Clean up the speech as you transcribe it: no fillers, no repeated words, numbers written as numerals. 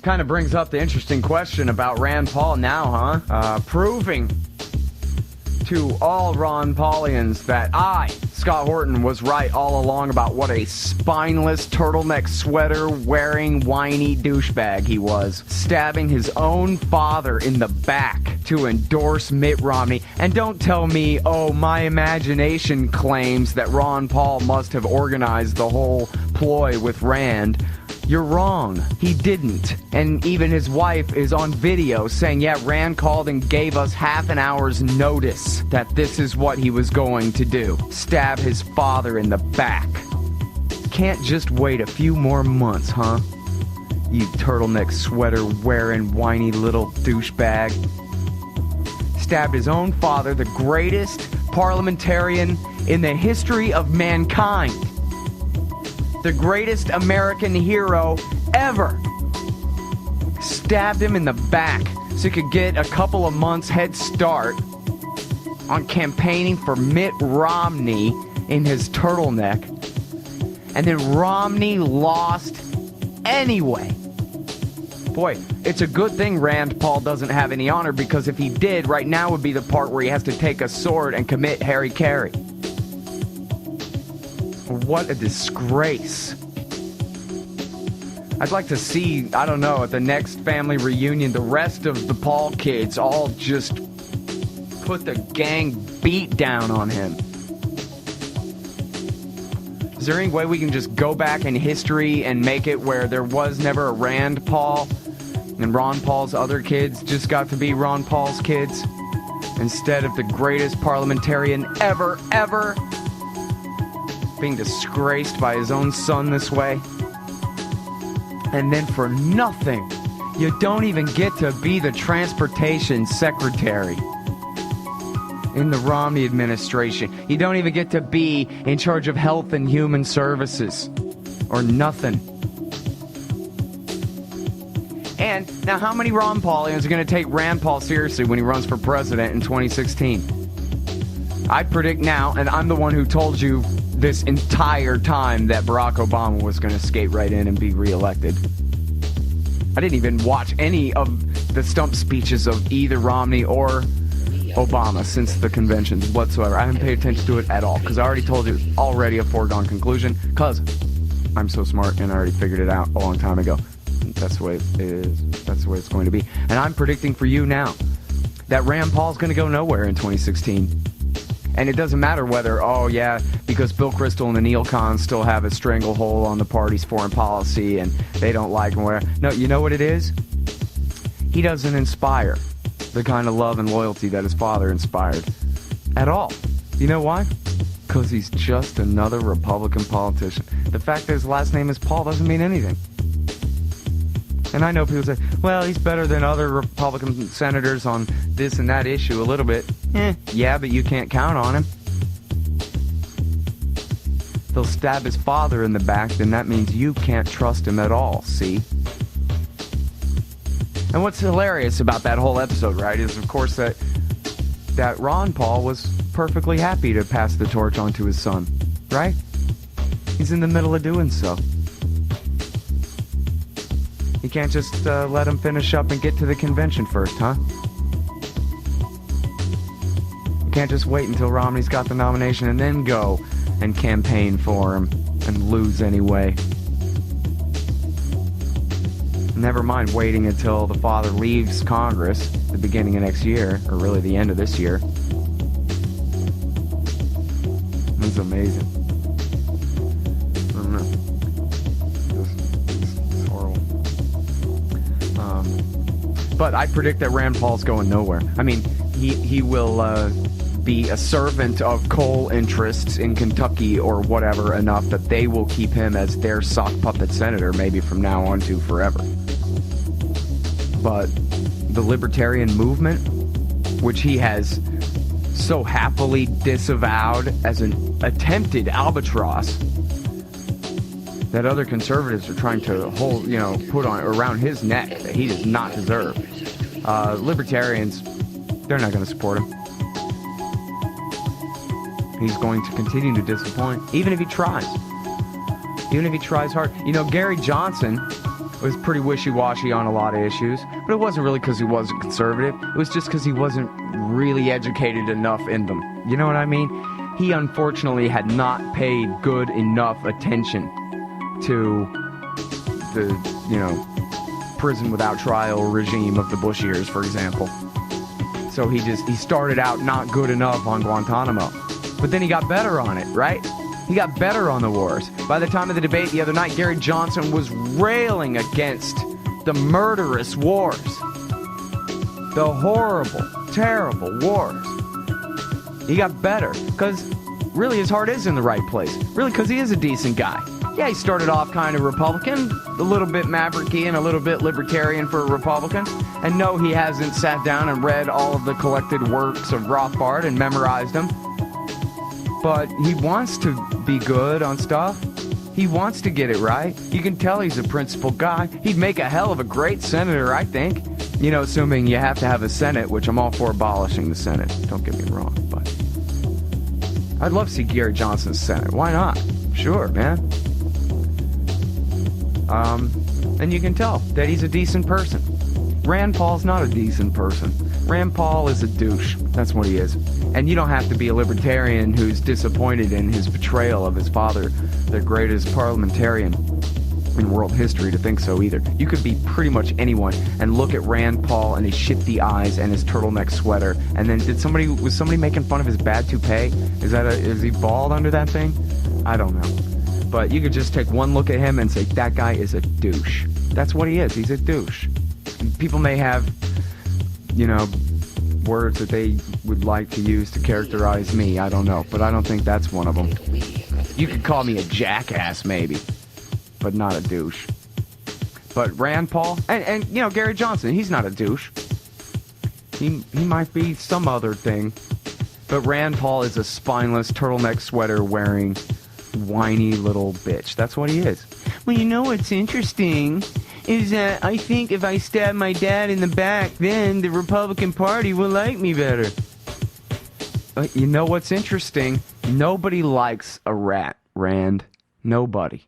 Kind of brings up the interesting question about Rand Paul now, huh? Proving to all Ron Paulians that I, Scott Horton, was right all along about what a spineless turtleneck sweater wearing whiny douchebag he was, stabbing his own father in the back to endorse Mitt Romney. And don't tell me, oh, my imagination claims that Ron Paul must have organized the whole ploy with Rand. You're wrong. He didn't. And even his wife is on video saying, yeah, Rand called and gave us half an hour's notice that this is what he was going to do. Stab his father in the back. Can't just wait a few more months, huh? You turtleneck sweater wearing whiny little douchebag. Stabbed his own father, the greatest parliamentarian in the history of mankind. The greatest American hero ever. Stabbed him in the back so he could get a couple of months head start on campaigning for Mitt Romney in his turtleneck. And then Romney lost anyway. Boy, it's a good thing Rand Paul doesn't have any honor, because if he did, right now would be the part where he has to take a sword and commit Harry Carey. What a disgrace. I'd like to see, I don't know, at the next family reunion, the rest of the Paul kids all just put the gang beat down on him. Is there any way we can just go back in history and make it where there was never a Rand Paul and Ron Paul's other kids just got to be Ron Paul's kids instead of the greatest parliamentarian ever being disgraced by his own son this way? And then for nothing, you don't even get to be the transportation secretary in the Romney administration. You don't even get to be in charge of health and human services or nothing. And now, how many Ron Paulians are going to take Rand Paul seriously when he runs for president in 2016? I predict now, and I'm the one who told you this entire time, that Barack Obama was going to skate right in and be reelected. I didn't even watch any of the stump speeches of either Romney or Obama since the conventions whatsoever. I haven't paid attention to it at all, because I already told you it's already a foregone conclusion, because I'm so smart and I already figured it out a long time ago. That's the way it is. That's the way it's going to be. And I'm predicting for you now that Rand Paul's going to go nowhere in 2016. And it doesn't matter whether, oh yeah, because Bill Kristol and the neocons still have a stranglehold on the party's foreign policy and they don't like him. No, you know what it is? He doesn't inspire the kind of love and loyalty that his father inspired at all. You know why? Because he's just another Republican politician. The fact that his last name is Paul doesn't mean anything. And I know people say, well, he's better than other Republican senators on this and that issue a little bit. Yeah, but you can't count on him. They'll stab his father in the back, then that means you can't trust him at all, see? And what's hilarious about that whole episode, right, is of course that Ron Paul was perfectly happy to pass the torch on to his son, right? He's in the middle of doing so. You can't just let him finish up and get to the convention first, huh? You can't just wait until Romney's got the nomination and then go and campaign for him and lose anyway. Never mind waiting until the father leaves Congress at the beginning of next year, or really the end of this year. It's amazing. I don't know. It's horrible. But I predict that Rand Paul's going nowhere. I mean, he will be a servant of coal interests in Kentucky or whatever enough that they will keep him as their sock puppet senator, maybe from now on to forever. But the Libertarian movement, which he has so happily disavowed as an attempted albatross that other conservatives are trying to hold, put on around his neck that he does not deserve. Libertarians, they're not going to support him. He's going to continue to disappoint, even if he tries. Even if he tries hard. Gary Johnson was pretty wishy-washy on a lot of issues, but it wasn't really because he wasn't conservative. It was just because he wasn't really educated enough in them. You know what I mean? He unfortunately had not paid good enough attention to the, prison without trial regime of the Bush years, for example. So he started out not good enough on Guantanamo. But then he got better on it, right? He got better on the wars. By the time of the debate the other night, Gary Johnson was railing against the murderous wars. The horrible, terrible wars. He got better, because really his heart is in the right place. Really, because he is a decent guy. Yeah, he started off kind of Republican, a little bit mavericky and a little bit libertarian for a Republican. And no, he hasn't sat down and read all of the collected works of Rothbard and memorized them. But he wants to be good on stuff. He wants to get it right. You can tell he's a principled guy. He'd make a hell of a great senator, I think. Assuming you have to have a Senate, which I'm all for abolishing the Senate. Don't get me wrong, but I'd love to see Gary Johnson's Senate. Why not? Sure, man. And you can tell that he's a decent person. Rand Paul's not a decent person. Rand Paul is a douche. That's what he is. And you don't have to be a libertarian who's disappointed in his betrayal of his father, the greatest parliamentarian in world history, to think so either. You could be pretty much anyone and look at Rand Paul and his shifty eyes and his turtleneck sweater, and then was somebody making fun of his bad toupee? Is he bald under that thing? I don't know. But you could just take one look at him and say, that guy is a douche. That's what he is. He's a douche. People may have, words that they would like to use to characterize me. I don't know. But I don't think that's one of them. You could call me a jackass, maybe. But not a douche. But Rand Paul, and Gary Johnson, he's not a douche. He might be some other thing. But Rand Paul is a spineless, turtleneck sweater wearing whiny little bitch. That's what he is. Well, what's interesting is that I think if I stab my dad in the back, then the Republican Party will like me better. You know what's interesting? Nobody likes a rat, Rand. Nobody.